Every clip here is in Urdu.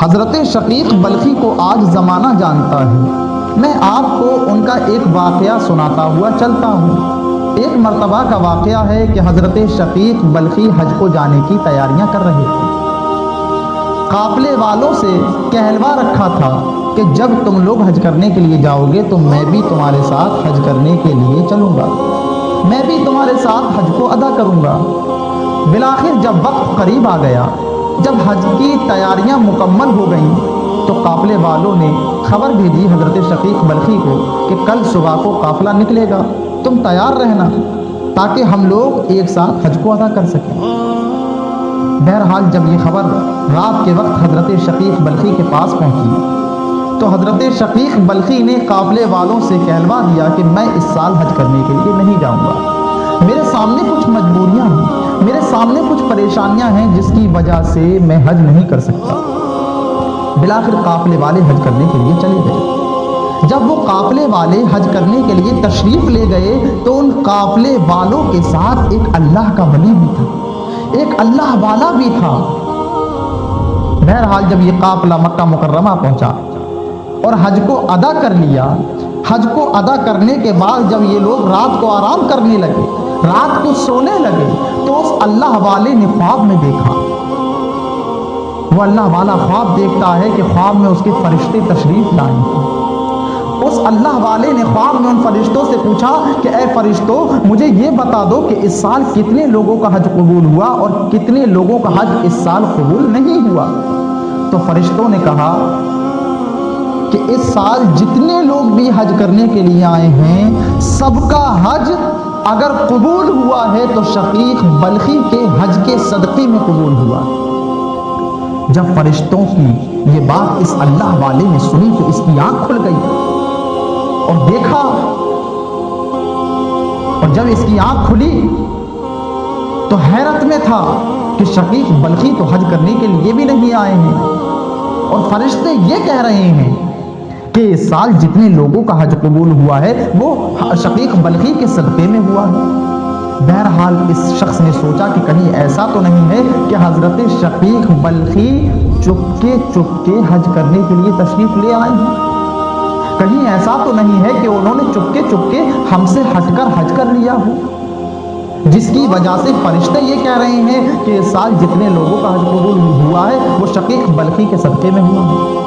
حضرت شقیق بلخی کو آج زمانہ جانتا ہے۔ میں آپ کو ان کا ایک واقعہ سناتا ہوا چلتا ہوں۔ ایک مرتبہ کا واقعہ ہے کہ حضرت شقیق بلخی حج کو جانے کی تیاریاں کر رہے تھے۔ قافلے والوں سے کہلوا رکھا تھا کہ جب تم لوگ حج کرنے کے لیے جاؤ گے تو میں بھی تمہارے ساتھ حج کرنے کے لیے چلوں گا، میں بھی تمہارے ساتھ حج کو ادا کروں گا۔ بالآخر جب وقت قریب آ گیا، جب حج کی تیاریاں مکمل ہو گئیں تو قافلے والوں نے خبر بھیجی حضرت شقیق بلخی کو کہ کل صبح کو قافلہ نکلے گا، تم تیار رہنا تاکہ ہم لوگ ایک ساتھ حج کو ادا کر سکیں۔ بہرحال جب یہ خبر رات کے وقت حضرت شقیق بلخی کے پاس پہنچی تو حضرت شقیق بلخی نے قافلے والوں سے کہلوا دیا کہ میں اس سال حج کرنے کے لیے نہیں جاؤں گا، میرے سامنے کچھ مجبوریاں ہیں، میرے سامنے کچھ پریشانیاں ہیں جس کی وجہ سے میں حج نہیں کر سکتا۔ بالآخر قافلے والے حج کرنے کے لیے چلے گئے۔ جب وہ قافلے والے حج کرنے کے لیے تشریف لے گئے تو ان قافلے والوں کے ساتھ ایک اللہ کا ولی بھی تھا، ایک اللہ والا بھی تھا۔ بہرحال جب یہ قافلہ مکہ مکرمہ پہنچا اور حج کو ادا کر لیا، حج کو ادا کرنے کے بعد جب یہ لوگ رات کو آرام کرنے لگے، رات کو سونے لگے تو اس اللہ والے نے خواب میں دیکھا۔ وہ اللہ والا خواب دیکھتا ہے کہ خواب میں اس کے فرشتے تشریف لائے ہیں۔ اس اللہ والے نے خواب میں ان فرشتوں سے پوچھا کہ اے فرشتوں، مجھے یہ بتا دو کہ اس سال کتنے لوگوں کا حج قبول ہوا اور کتنے لوگوں کا حج اس سال قبول نہیں ہوا۔ تو فرشتوں نے کہا کہ اس سال جتنے لوگ بھی حج کرنے کے لیے آئے ہیں سب کا حج اگر قبول ہوا ہے تو شقیق بلخی کے حج کے صدقے میں قبول ہوا۔ جب فرشتوں کی یہ بات اس اللہ والے نے سنی تو اس کی آنکھ کھل گئی اور دیکھا، اور جب اس کی آنکھ کھلی تو حیرت میں تھا کہ شقیق بلخی تو حج کرنے کے لیے بھی نہیں آئے ہیں اور فرشتے یہ کہہ رہے ہیں کہ اس سال جتنے لوگوں کا حج قبول ہوا ہے وہ شقیق بلخی کے صدقے میں ہوا ہے۔ بہرحال اس شخص نے سوچا کہ کہیں ایسا تو نہیں ہے کہ حضرت شقیق بلخی چپکے چپکے حج کرنے کے لیے تشریف لے آئے ہیں، کہیں ایسا تو نہیں ہے کہ انہوں نے چپکے چپکے ہم سے ہٹ کر حج کر لیا ہو، جس کی وجہ سے فرشتے یہ کہہ رہے ہیں کہ اس سال جتنے لوگوں کا حج قبول ہوا ہے وہ شقیق بلخی کے صدقے میں ہوا ہے۔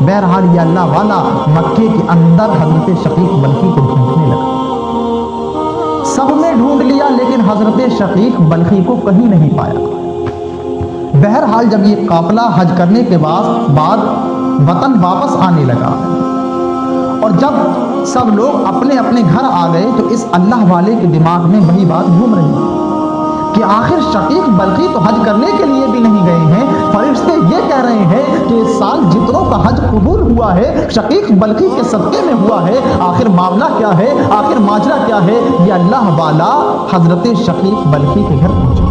بہرحال یہ اللہ والا مکے کے اندر حضرت شقیق بلخی کو ڈھونڈنے لگا، سب نے ڈھونڈ لیا لیکن حضرت شقیق بلخی کو کہیں نہیں پایا۔ بہرحال جب یہ قافلہ حج کرنے کے بعد وطن واپس آنے لگا اور جب سب لوگ اپنے اپنے گھر آ گئے تو اس اللہ والے کے دماغ میں وہی بات گھوم رہی کہ آخر شقیق بلخی تو حج کرنے کے لیے بھی نہیں گئے ہیں، فرشتے یہ کہہ رہے ہیں کہ اس سال جتنوں کا حج قبول ہوا ہے شقیق بلخی کے صدقے میں ہوا ہے، آخر معاملہ کیا ہے، آخر ماجرا کیا ہے۔ یہ اللہ والا حضرت شقیق بلخی کے گھر پہنچا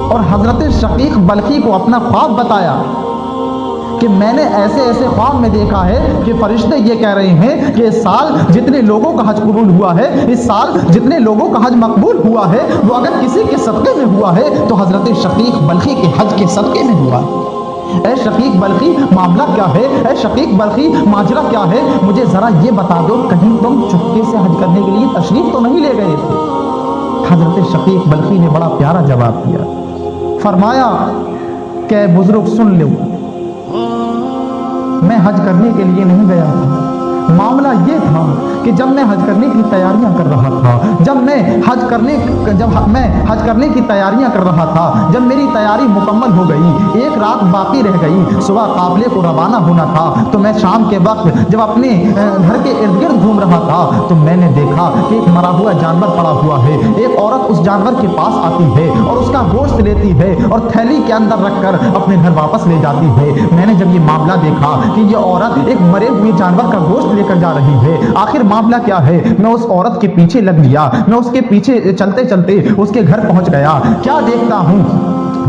اور حضرت شقیق بلخی کو اپنا خواب بتایا کہ میں نے ایسے ایسے خواب میں دیکھا ہے کہ فرشتے یہ کہہ رہے ہیں کہ اس سال جتنے لوگوں کا حج قبول ہوا ہے، اس سال جتنے لوگوں کا حج مقبول ہوا ہے وہ اگر کسی کے صدقے میں ہوا ہے تو حضرت شقیق بلخی کے حج کے صدقے میں ہوا ہے۔ اے شقیق بلخی معاملہ کیا ہے، اے شقیق بلخی ماجرا کیا ہے، مجھے ذرا یہ بتا دو، کہیں تم چپکے سے حج کرنے کے لیے تشریف تو نہیں لے گئے تھے؟ حضرت شقیق بلخی نے بڑا پیارا جواب دیا، فرمایا کہ اے بزرگ سن لو، میں حج کرنے کے لیے نہیں گیا تھا، معاملہ یہ تھا کہ جب میں حج کرنے کی تیاریاں کر رہا تھا، جب میں حج کرنے کی تیاریاں کر رہا تھا، جب میری تیاری مکمل ہو گئی، ایک رات باقی رہ گئی، صبح قافلے کو روانہ ہونا تھا، تو میں شام کے وقت جب اپنے گھر کے ارد گرد گھوم رہا تھا تو میں نے دیکھا کہ ایک مرا ہوا جانور پڑا ہوا ہے، ایک عورت اس جانور کے پاس آتی ہے اور اس کا گوشت لیتی ہے اور تھیلی کے اندر رکھ کر اپنے گھر واپس لے جاتی ہے۔ میں نے جب یہ معاملہ دیکھا کہ یہ عورت ایک مرے ہوئے جانور کا گوشت لے کر جا رہی ہے، آخر معاملہ کیا ہے، میں اس عورت کے پیچھے لگ گیا، میں اس کے پیچھے چلتے چلتے اس کے گھر پہنچ گیا۔ کیا دیکھتا ہوں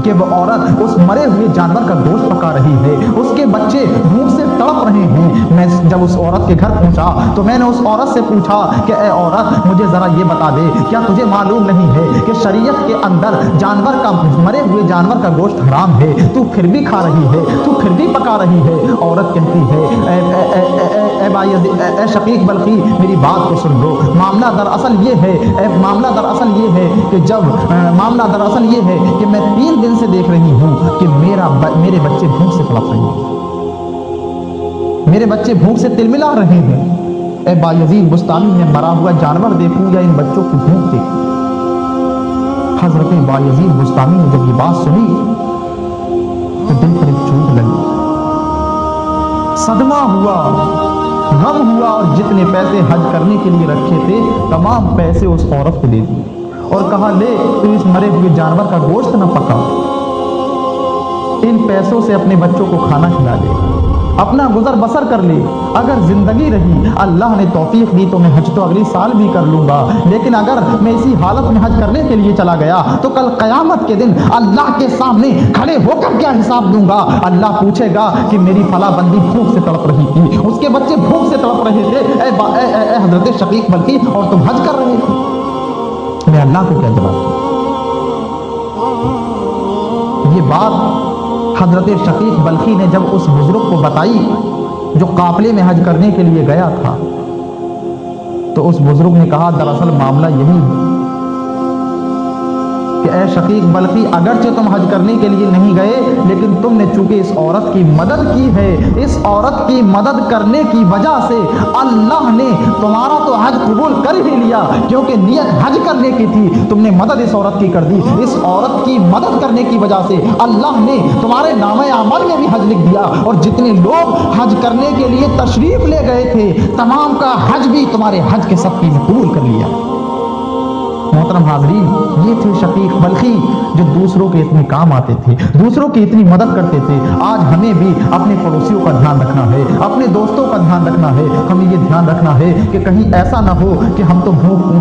کہ وہ عورت اس مرے ہوئے جانور کا گوشت پکا رہی ہے، اس کے بچے بھوک سے تڑپ رہے ہیں۔ میں جب اس عورت کے گھر پہنچا تو میں نے اس عورت سے پوچھا کہ اے عورت مجھے ذرا یہ بتا دے، کیا تجھے معلوم نہیں ہے کہ شریعت کے اندر جانور کا مرے ہوئے جانور کا گوشت حرام ہے، تو پھر بھی کھا رہی ہے، تو پھر بھی پکا رہی ہے؟ عورت کہتی ہے اے شقیق بلخی میری بات کو سن لو، معاملہ دراصل یہ ہے کہ کہ میں 3 دن سے دیکھ رہی ہوں کہ میرے بچے بھوک سے تڑپ رہے ہیں، میرے بچے بھوک سے تلملا رہے ہیں۔ اے بایزید بستامی میں مرا ہوا جانور دیکھوں یا ان بچوں کی بھوک دیکھوں؟ حضرت بایزید بستامی نے جب یہ بات سنی تو دل پر ایک چوٹ لگی، صدمہ ہوا، غم ہوا، اور جتنے پیسے حج کرنے کے لیے رکھے تھے تمام پیسے اس عورت کو دے دیے اور کہا لے تو اس مرے ہوئے جانور کا گوشت نہ پکا، ان پیسوں سے اپنے بچوں کو کھانا کھلا لے، اپنا گزر بسر کر لے، اگر زندگی رہی اللہ نے توفیق دی تو میں حج تو اگلی سال بھی کر لوں گا، لیکن اگر میں اسی حالت میں حج کرنے کے لیے چلا گیا تو کل قیامت کے دن اللہ کے سامنے کھڑے ہو کر کیا حساب دوں گا؟ اللہ پوچھے گا کہ میری فلاں بندی بھوک سے تڑپ رہی تھی، اس کے بچے بھوک سے تڑپ رہے تھے، اے حضرت شقیق بلخی، اور تم حج کر رہے تھے، میں اللہ کو کیا جواب دوں؟ یہ بات حضرت شقیق بلخی نے جب اس بزرگ کو بتائی جو قافلے میں حج کرنے کے لیے گیا تھا تو اس بزرگ نے کہا دراصل معاملہ یہی ہے کہ اے شقیق بلخی اگرچہ تم حج کرنے کے لیے نہیں گئے لیکن تم نے چونکہ اس عورت کی مدد کی ہے، اس عورت کی مدد کرنے کی وجہ سے اللہ نے تمہارا تو حج قبول کر ہی لیا، کیونکہ نیت حج کرنے کی تھی، تم نے مدد اس عورت کی کر دی، اس عورت کی مدد کرنے کی وجہ سے اللہ نے تمہارے نامہ اعمال میں بھی حج لکھ دیا، اور جتنے لوگ حج کرنے کے لیے تشریف لے گئے تھے تمام کا حج بھی تمہارے حج کے صدقے میں قبول کر لیا۔ محترم حاضرین، یہ تھے شقیق بلخی جو دوسروں کے اتنے کام آتے تھے، دوسروں کی اتنی مدد کرتے تھے۔ آج ہمیں بھی اپنے پڑوسیوں کا دھیان رکھنا ہے، اپنے دوستوں کا دھیان رکھنا ہے، ہمیں یہ دھیان رکھنا ہے کہ کہیں ایسا نہ ہو کہ ہم تو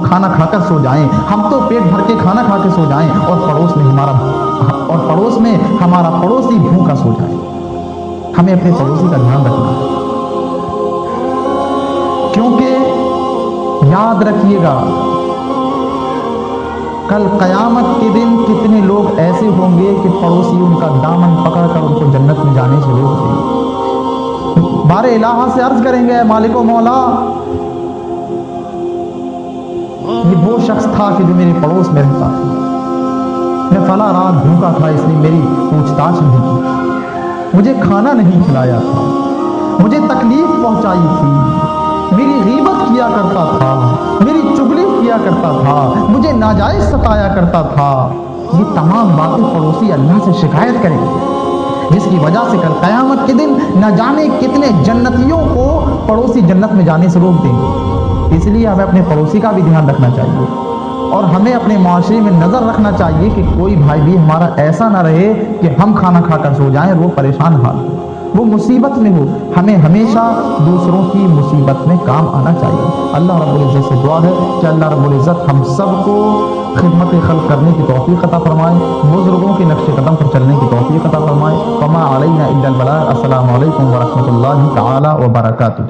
کھانا کھا کر سو جائیں، ہم تو پیٹ بھر کے کھانا کھا کے سو جائیں اور پڑوس میں ہمارا پڑوسی بھوکا سو جائے۔ ہمیں اپنے پڑوسی کا دھیان رکھنا ہے، کیونکہ یاد رکھیے گا کل قیامت کے دن کتنے لوگ ایسے ہوں گے کہ پڑوسی ان کا دامن پکڑ کر ان کو جنت میں جانے سے روک دیں، بار الہ سے عرض کریں گے اے مالک و مولا، یہ وہ شخص تھا کہ جو میرے پڑوس میں رہتا تھا، میں فلاں رات بھوکا تھا، اس نے میری پوچھ تاچھ نہیں کی، مجھے کھانا نہیں کھلایا تھا، مجھے تکلیف پہنچائی تھی، میری غیبت کیا کرتا تھا، میری چغلی کیا کرتا تھا، مجھے ناجائز ستایا کرتا تھا۔ یہ تمام باتیں پڑوسی اللہ سے شکایت کریں گے، جس کی وجہ سے کل قیامت کے دن نہ جانے کتنے جنتیوں کو پڑوسی جنت میں جانے سے روک دیں گے۔ اس لیے ہمیں اپنے پڑوسی کا بھی دھیان رکھنا چاہیے، اور ہمیں اپنے معاشرے میں نظر رکھنا چاہیے کہ کوئی بھائی بھی ہمارا ایسا نہ رہے کہ ہم کھانا کھا کر سو جائیں اور وہ پریشان حال ہو، وہ مصیبت میں ہو۔ ہمیں ہمیشہ دوسروں کی مصیبت میں کام آنا چاہیے۔ اللہ رب العزت سے دعا ہے کہ اللہ رب العزت ہم سب کو خدمت خلق کرنے کی توفیق عطا فرمائے، بزرگوں کے نقش قدم پر چلنے کی توفیق عطا فرمائے۔ وما علینا الا البلاغ۔ السلام علیکم ورحمۃ اللہ تعالی وبرکاتہ۔